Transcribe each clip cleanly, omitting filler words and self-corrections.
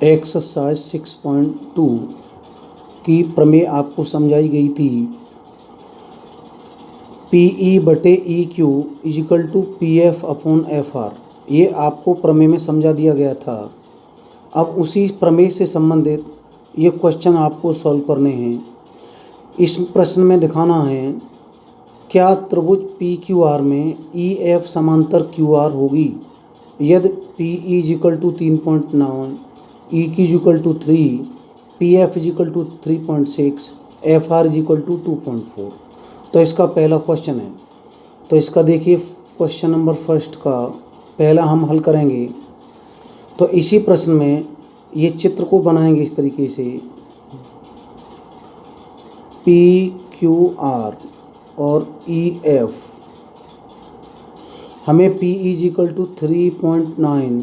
Exercise 6.2 की प्रमेय आपको समझाई गई थी। PE बटे EQ is equal to PF upon FR, ये आपको प्रमेय में समझा दिया गया था। अब उसी प्रमेय से संबंधित ये क्वेश्चन आपको सॉल्व करने हैं। इस प्रश्न में दिखाना है क्या त्रिभुज PQR में EF समांतर QR होगी यदि PE is equal to 3.9, EQ is equal to 3, PF is equal to 3.6, FR is equal to 2.4। तो इसका पहला क्वेश्चन है। तो इसका देखिए क्वेश्चन नंबर फर्स्ट का पहला हम हल करेंगे। तो इसी प्रश्न में ये चित्र को बनाएंगे इस तरीके से, PQR और EF, हमें PE is equal to 3.9,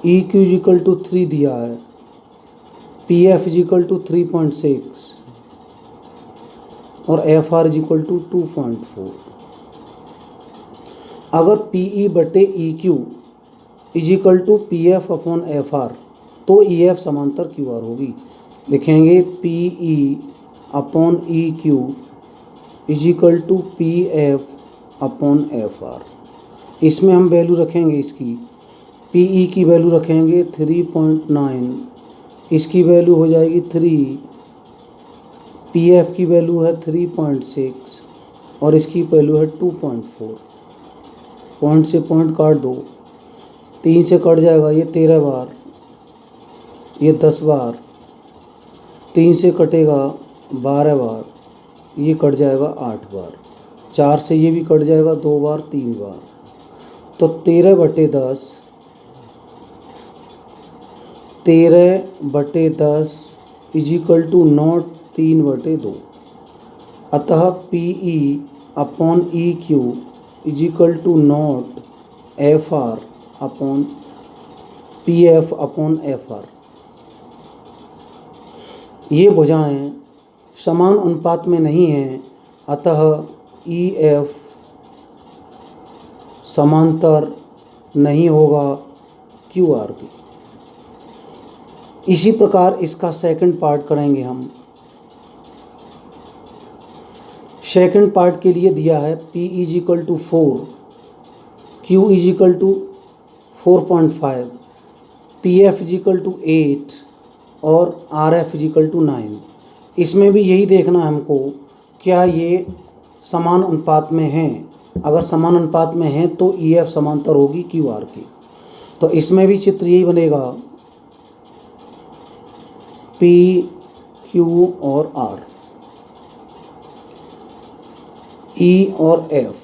EQ is equal to 3 दिया है, PF इजिकल टू 3.6 और FR इजिकल टू 2.4। अगर PE बटे EQ is equal to PF upon FR तो EF समांतर QR होगी। लिखेंगे PE upon EQ is equal to PF upon FR। इसमें हम वैल्यू रखेंगे, इसकी PE की वैल्यू रखेंगे 3.9, इसकी वैल्यू हो जाएगी 3, PF की वैल्यू है 3.6 और इसकी वैल्यू है 2.4। पॉइंट से पॉइंट काट दो, 3 से कट जाएगा ये 13 बार, ये 10 बार, 3 से कटेगा 12 बार, ये कट जाएगा 8 बार, 4 से ये भी कट जाएगा 2 बार, 3 बार। तो 13 बटे 10 इजिकल टू नॉट 3 बटे 2। अतः PE upon EQ is equal to not FR upon PF upon FR। ये भुजाएं समान अनुपात में नहीं हैं, अतः EF समांतर नहीं होगा QR के। इसी प्रकार इसका सेकंड पार्ट करेंगे हम। सेकंड पार्ट के लिए दिया है PE is equal to 4, Q is equal to 4.5, PF is equal to 8 और RF इजिकल टू 9। इसमें भी यही देखना है हमको, क्या ये समान अनुपात में हैं। अगर समान अनुपात में हैं तो EF समांतर होगी QR की। तो इसमें भी चित्र यही बनेगा, P, Q और R, E और F।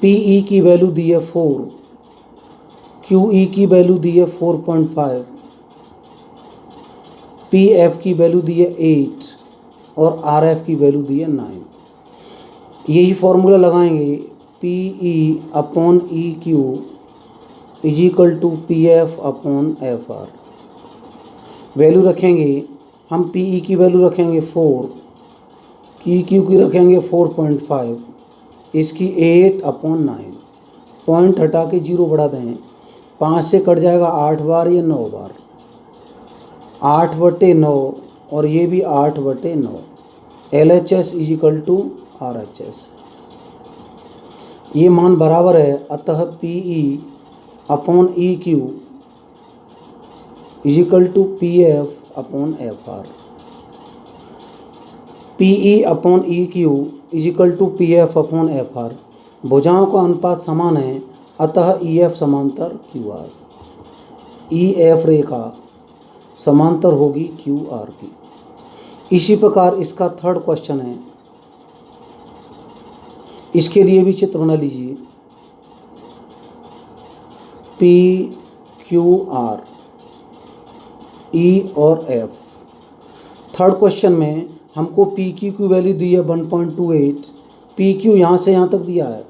PE की वैल्यू दी है 4, QE की वैल्यू दी है 4.5, PF की वैल्यू दी है 8 और RF की वैल्यू दी है 9। यही फॉर्मूला लगाएंगे, PE upon EQ is equal to PF upon FR। Value रखेंगे हम, PE की वैल्यू रखेंगे 4, EQ की रखेंगे 4.5, इसकी 8 अपॉन 9। पॉइंट हटा के 0 बढ़ा दें, 5 से कट जाएगा 8 बार, ये 9 बार, 8 बटे 9 और ये भी 8 बटे 9। LHS इजिकल टू RHS, ये मान बराबर है। अतः PE upon EQ is equal to PF upon FR। PE upon EQ is equal to PF upon FR। भुजाओं का अनुपात समान है, अतः EF समांतर QR। EF रेखा समांतर होगी QR की। इसी प्रकार इसका थर्ड क्वेश्चन है, इसके लिए भी चित्र बना लीजिए, PQR, E और F। थर्ड क्वेश्चन में हमको PQ की वैल्यू दी है 1.28, PQ यहाँ से यहाँ तक दिया है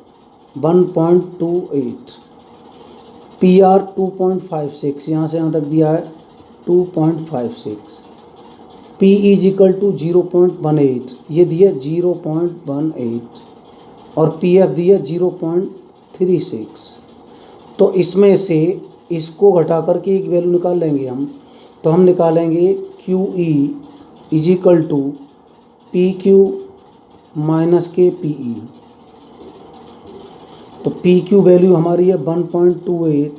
1.28, PR 2.56, यहाँ से यहाँ तक दिया है 2.56, PE इजिकल टू 0.18, ये दिया 0.18 और PF दिया 0.36। तो इसमें से इसको घटा करके एक वैल्यू निकाल लेंगे हम, तो हम निकालेंगे Q E is equal to P Q minus के पी ई। तो पी क्यू वैल्यू हमारी है 1.28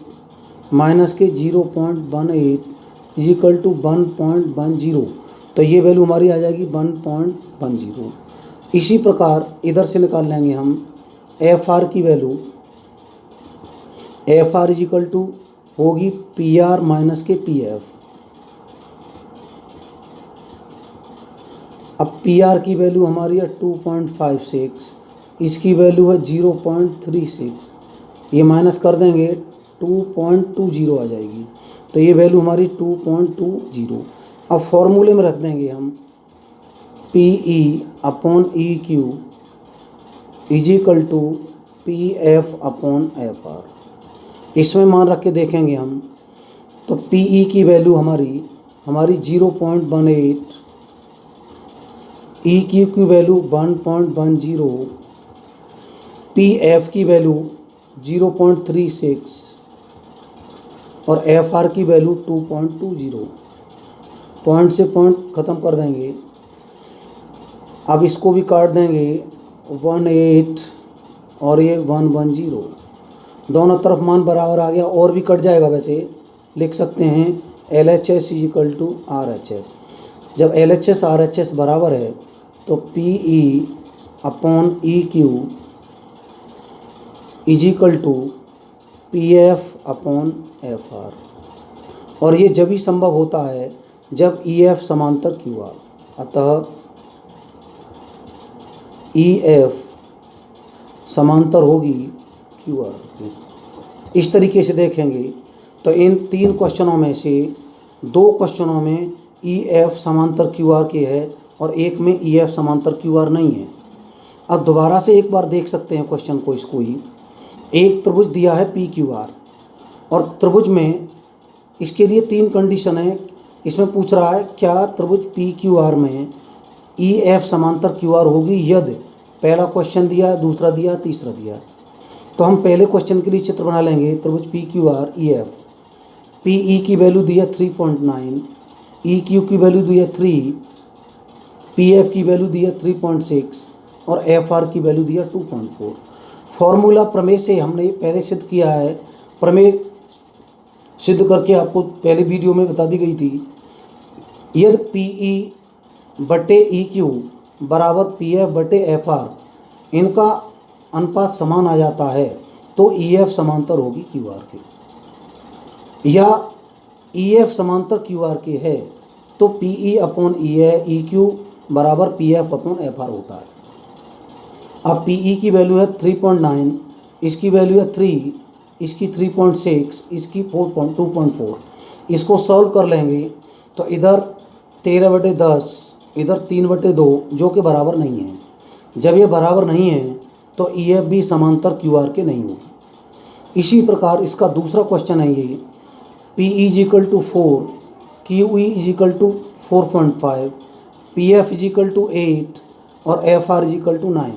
माइनस के 0.18 इज इक्वल टू 1.10। तो ये वैल्यू हमारी आ जाएगी 1.10। इसी प्रकार इधर से निकाल लेंगे हम एफ आर की value. F R is equal to होगी पी आर माइनस के पी एफ। अब पी आर की वैल्यू हमारी है 2.56, इसकी वैल्यू है 0.36, ये माइनस कर देंगे 2.20 आ जाएगी। तो ये वैल्यू हमारी 2.20। अब फॉर्मूले में रख देंगे हम P E upon E Q is equal to P F upon F R. इसमें मान रख के देखेंगे हम, तो पी ई की वैल्यू हमारी 0.18, ई क्यू की वैल्यू 1.10, पी एफ की वैल्यू 0.36 और एफ आर की वैल्यू 2.20। पॉइंट से पॉइंट ख़त्म कर देंगे। अब इसको भी काट देंगे 18 और ये 110, दोनों तरफ मान बराबर आ गया। और भी कट जाएगा, वैसे लिख सकते हैं L H S is equal to R H S. जब L H S R H S बराबर है तो P E upon E Q is equal to P F upon F R. और ये जब ही संभव होता है जब ई एफ समांतर क्यू आर। अतः ई एफ समांतर होगी क्यू आर की। इस तरीके से देखेंगे तो इन 3 क्वेश्चनों में से 2 क्वेश्चनों में ई एफ समांतर क्यू आर के है और एक में ई एफ समांतर क्यू आर नहीं है। अब दोबारा से एक बार देख सकते हैं क्वेश्चन को। इसको ही एक त्रिभुज दिया है पी क्यू आर और त्रिभुज में इसके लिए 3 कंडीशन है। इसमें पूछ रहा है क्या त्रिभुज पी क्यू आर में ई एफ समांतर क्यू आर होगी यदि पहला क्वेश्चन दिया है, दूसरा दिया है, तीसरा दिया है। तो हम पहले क्वेश्चन के लिए चित्र बना लेंगे। त्रिभुज P Q R E F, P E की वैल्यू दी है 3.9, ई क्यू की वैल्यू दी है 3, पी एफ की वैल्यू दी है 3.6 और एफ आर की वैल्यू दी है 2.4। फॉर्मूला प्रमेय से हमने पहले सिद्ध किया है। प्रमेय सिद्ध करके आपको पहले वीडियो में बता दी गई थी। यदि पी ई बटे ई क्यू बराबर पी एफ बटे एफ आर, इनका अनुपात समान आ जाता है तो ई एफ समांतर होगी क्यू आर के। या ई एफ समांतर क्यू आर के है तो P E upon E Q बराबर P F upon F R होता है। अब पी ई की वैल्यू है 3.9, इसकी वैल्यू है 3, इसकी 3.6, इसकी 2.4। इसको सॉल्व कर लेंगे तो इधर 13/10, इधर 3/2 जो कि बराबर नहीं है। जब ये बराबर नहीं है तो ई एफ भी समांतर क्यू आर के नहीं होगी। इसी प्रकार इसका दूसरा क्वेश्चन है ये, P E is equal to 4, Q E is equal to 4.5, P F is equal to 8 और F R is equal to 9।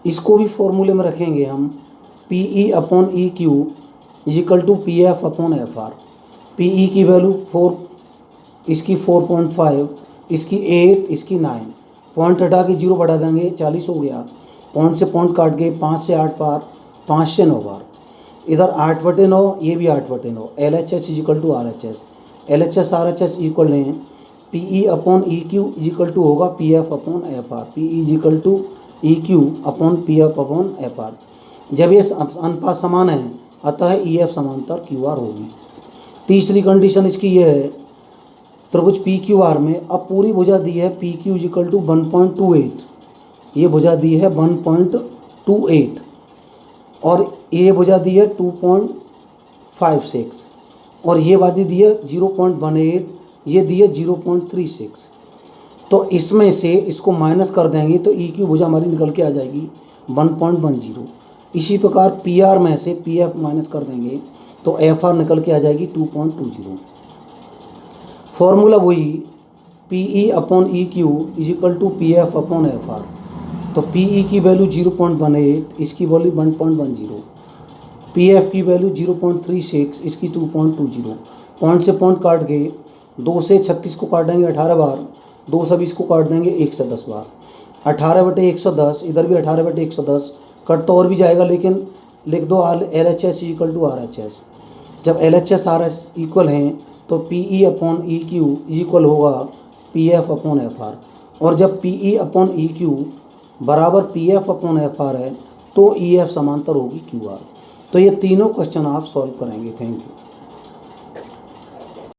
इसको भी फॉर्मूले में रखेंगे हम, P E upon E Q is equal to P F upon F R. P E की value 4, इसकी 4.5, इसकी 8, इसकी 9। पॉइंट हटा के 0 बढ़ा देंगे, 40 हो गया। पॉइंट से पॉइंट काट गए, 5 से 8 बार, 5 से 9 बार। इधर 8/9, ये भी 8/9। L H S is equal to R H S. L H S R H S equal हैं P E upon E Q is equal to होगा P F upon F R. P E is equal to E Q upon P F upon F R. जब ये अनुपात समान है अतः E F समांतर Q R होगी। तीसरी कंडीशन इसकी यह है, त्रिभुज पी क्यू आर में अब पूरी भुजा दी है P Q is equal to 1.28, ये भुजा दी है 1.28 और ये भुजा दी है 2.56 और ये वादी दी है 0.18, ये दी है 0.36। तो इसमें से इसको माइनस कर देंगे तो ई क्यू भुजा हमारी निकल के आ जाएगी 1.10। इसी प्रकार पी आर में से पी एफ माइनस कर देंगे तो एफ आर निकल के आ जाएगी 2.20। फॉर्मूला वही, P E upon E Q is equal to P F upon F R. तो पी ई की वैल्यू 0.18, इसकी वैल्यू 1.10। पी एफ की वैल्यू 0.36, इसकी 2.20। पॉइंट से पॉइंट काट के 2 से 36 को काटेंगे 18 बार, 2 से 20 को काट देंगे 1 से 10 बार। 18/110, इधर भी 18/110, कट तो और भी जाएगा, लेकिन लिख दो LHS इक्वल टू RHS। जब LHS RHS इक्वल हैं तो PE/EQ इक्वल होगा PF/FR। और जब PE/EQ बराबर PF/FR है तो EF समांतर होगी QR। तो ये तीनों क्वेश्चन आप सॉल्व करेंगे। Thank you.